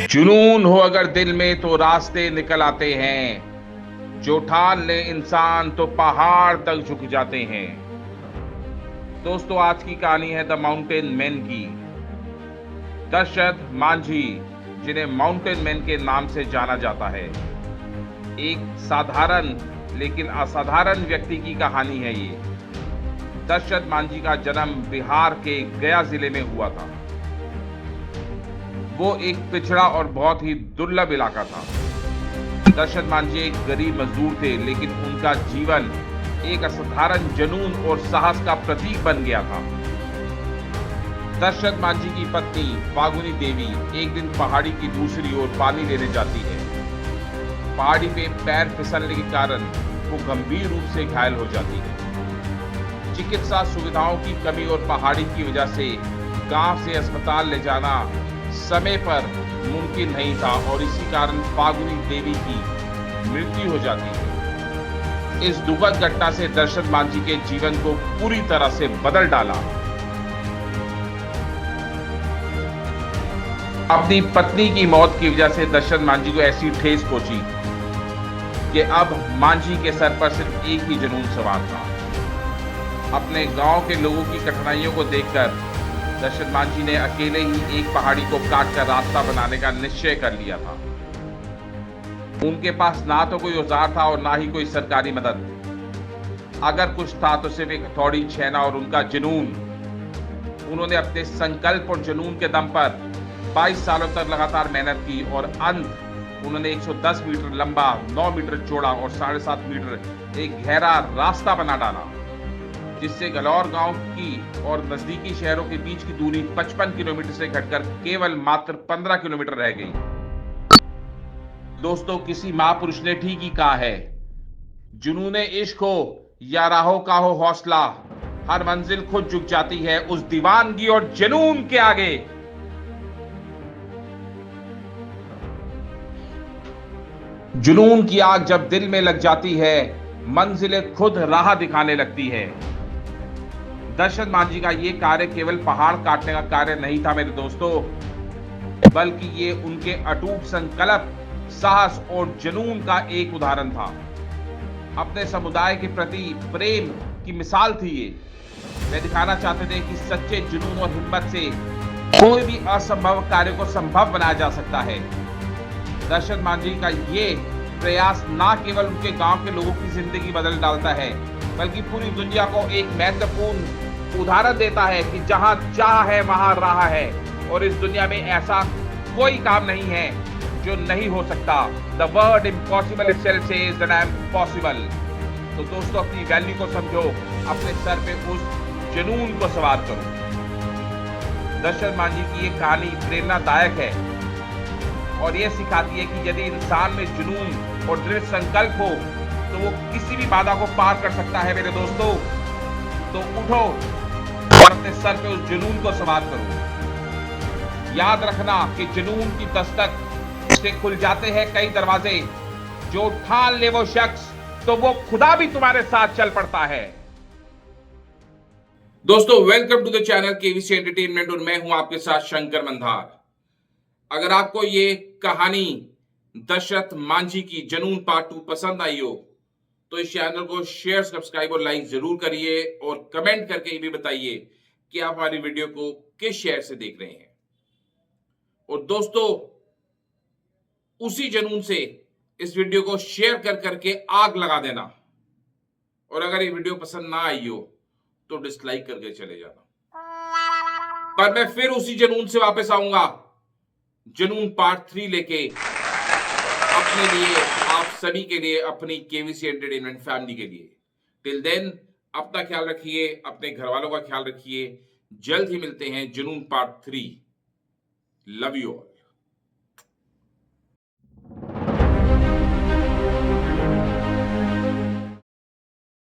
जुनून हो अगर दिल में तो रास्ते निकल आते हैं। जो ठान ले इंसान तो पहाड़ तक झुक जाते हैं। दोस्तों, आज की कहानी है द माउंटेन मैन की। दशरथ मांझी, जिन्हें माउंटेन मैन के नाम से जाना जाता है, एक साधारण लेकिन असाधारण व्यक्ति की कहानी है ये। दशरथ मांझी का जन्म बिहार के गया जिले में हुआ था। वो एक पिछड़ा और बहुत ही दुर्लभ इलाका था। दशरथ मांझी एक गरीब मजदूर थे, लेकिन उनका जीवन एक असाधारण जुनून और साहस का प्रतीक बन गया था। दशरथ मांझी की पत्नी फागुनी देवी एक दिन पहाड़ी की दूसरी ओर पानी लेने जाती है। पहाड़ी पे पैर फिसलने के कारण वो गंभीर रूप से घायल हो जाती है। चिकित्सा सुविधाओं की कमी और पहाड़ी की वजह से गांव से अस्पताल ले जाना समय पर मुमकिन नहीं था और इसी कारण फागुनी देवी की मृत्यु हो जाती है। इस दुखद घटना से दशरथ मांझी के जीवन को पूरी तरह से बदल डाला। अपनी पत्नी की मौत की वजह से दशरथ मांझी को ऐसी ठेस पहुंची कि अब मांझी के सर पर सिर्फ एक ही जुनून सवार था। अपने गांव के लोगों की कठिनाइयों को देखकर दशरथ मांझी ने अकेले ही एक पहाड़ी को काटकर रास्ता बनाने का निश्चय कर लिया था। उनके पास ना तो कोई औजार था और ना ही कोई सरकारी मदद। अगर कुछ था तो सिर्फ एक हथौड़ी, छेना और उनका जुनून। उन्होंने अपने संकल्प और जुनून के दम पर 22 सालों तक लगातार मेहनत की और अंत उन्होंने 110 मीटर लंबा, 9 मीटर चौड़ा और 7.5 मीटर एक गहरा रास्ता बना डाला, जिससे गलौर गांव की और नजदीकी शहरों के बीच की दूरी 55 किलोमीटर से घटकर केवल मात्र 15 किलोमीटर रह गई। दोस्तों, किसी महापुरुष ने ठीक ही कहा है, जुनूने इश्क हो या राहों का हो हौसला, हर मंजिल खुद झुक जाती है उस दीवानगी और जुनून के आगे। जुनून की आग जब दिल में लग जाती है, मंजिलें खुद राह दिखाने लगती है। दशरथ मांझी का ये कार्य केवल पहाड़ काटने का कार्य नहीं था मेरे दोस्तों, बल्कि ये उनके अटूट संकल्प, साहस और जुनून का एक उदाहरण था। अपने समुदाय के प्रति प्रेम की मिसाल थी ये। वे दिखाना चाहते थे कि सच्चे जुनून और हिम्मत से कोई भी असंभव कार्य को संभव बनाया जा सकता है। दशरथ मांझी का ये प्रयास न केवल उनके गांव के लोगों की जिंदगी बदल डालता है, बल्कि पूरी दुनिया को एक महत्वपूर्ण उदाहरण देता है कि जहां चाह है वहां राह है और इस दुनिया में ऐसा कोई काम नहीं है जो नहीं हो सकता। The word impossible itself says that I am possible. तो दोस्तों, अपनी वैल्यू को समझो, अपने सर पे उस जुनून को सवार करो। दशरथ मांझी की ये कहानी प्रेरणादायक है और ये सिखाती है कि यदि इंसान में जुनून और दृढ़ संकल्प हो तो वो किसी भी बाधा को पार कर सकता है मेरे दोस्तों। तो उठो और अपने सर पे उस जुनून को सवार करो। याद रखना कि जुनून की दस्तक से खुल जाते हैं कई दरवाजे। जो ठान ले वो शख्स, तो वो खुदा भी तुम्हारे साथ चल पड़ता है। दोस्तों, welcome to the channel KVC entertainment और मैं हूं आपके साथ शंकर मंधार। अगर आपको ये कहानी दशरथ मांझी की जुनून पार्ट 2 पसंद आई हो तो इस चैनल को शेयर, सब्सक्राइब और लाइक जरूर करिए और कमेंट करके ये भी बताइए कि आप हमारी वीडियो को किस शहर से देख रहे हैं। और दोस्तों, उसी जुनून से इस वीडियो को शेयर कर करके आग लगा देना और अगर ये वीडियो पसंद ना आई हो तो डिसलाइक करके चले जाना। पर मैं फिर उसी जुनून से वापस आऊंगा, जुनून पार्ट 3 लेके, अपने लिए, आप सभी के लिए, अपनी केवीसी एंटरटेनमेंट फैमिली के लिए। टिल देन, अपना ख्याल रखिए, अपने घर वालों का ख्याल रखिए। जल्द ही मिलते हैं जुनून पार्ट 3। Love you all.